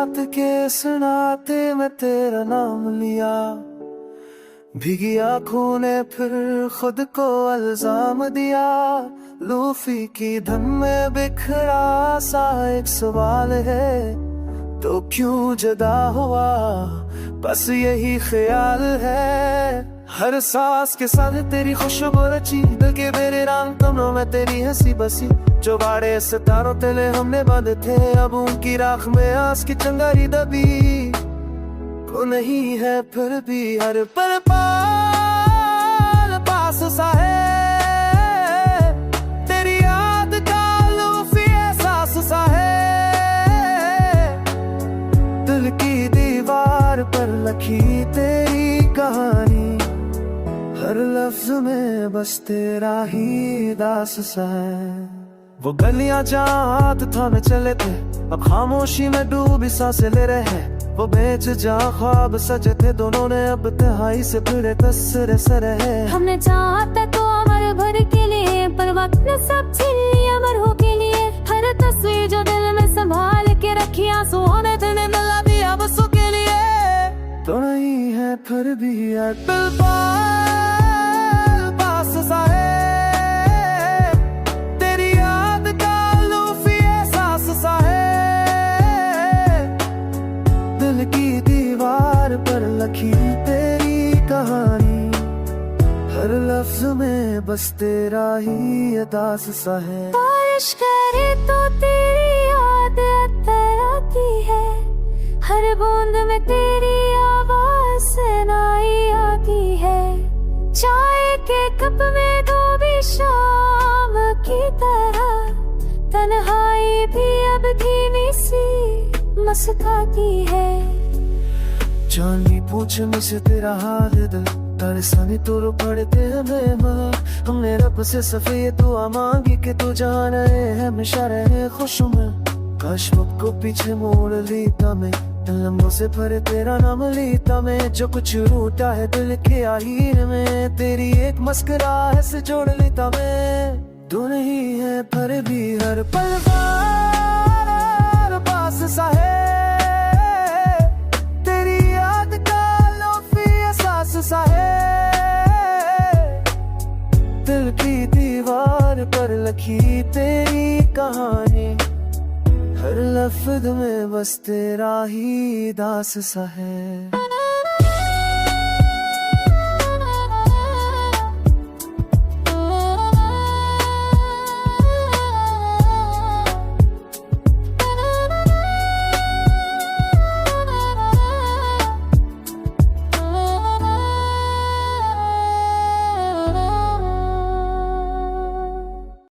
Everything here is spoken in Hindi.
रात के सुनाते में तेरा नाम लिया, भीगी आंखों ने फिर खुद को अल्जाम दिया। लूफी की धन में बिखरा सा एक सवाल है, तो क्यों जुदा हुआ, बस यही ख्याल है। हर सांस के साथ तेरी खुशबू रची, दिल के मेरे रंग कमरों में तेरी हंसी बसी। जो बाड़े सितारों तले हमने बांधे थे, अब उनकी राख में आस की चंगारी दबी। को नहीं है फिर भी हर पल पाल पास सा है, तेरी याद का लूफी एहसास सा है। दिल की दीवार पर लिखी तेरी कहानी, हर लफ्ज में बस तेरा ही दास सा है। वो गलियां जहाँ हाथ थामे चले थे, अब खामोशी में डूबी सांसें ले रहे हैं। वो बेच जहाँ ख्वाब सजे थे, दोनों ने अब तन्हाई से भिड़े तस्रे से रहे। हमने चाहता तो अमर भर के लिए, पर वक्त ने सब छीन लिया मरहू के लिए। हर तस्वीर जो दिल में संभाल के रखी, आंसुओं ने तुमने मिला दिया बसों के लिए। तो नहीं है फिर भी यार दिल पास सा है, तेरी याद का लूफी एहसास सा है। दिल की दीवार पर लिखी तेरी कहानी, हर लफ्ज में बस तेरा ही अदास सा है। बारिश करे तो तेरी याद अतर आती है, हर बूंद में तेरी आवाज सुनाई आती है। चाय के कप में डूबी शाम की तरह, तन्हाई भी अब धीमी सी मुस्कुराती है। जानी पूछ मुझसे तेरा हाल दिल, तरसानी तो पड़ते हमें माँ। हमने रब से सफेद दुआ मांगी कि तू जहाँ रहे हमेशा रहे खुश में। काश वक्त को पीछे मोड़ लेता मैं, लम्बों से भरे तेरा नाम लेता मैं। जो कुछ रूठा है दिल के आखिर में, तेरी एक मुस्कुराहट से जोड़ लेता मैं। तू नहीं है पर भी हर पल पास सा है, तेरी याद का लूफी एहसास सा है। दिल की दीवार पर लिखी तेरी कहानी, हर लफ्ज में बस तेरा ही दास सा है।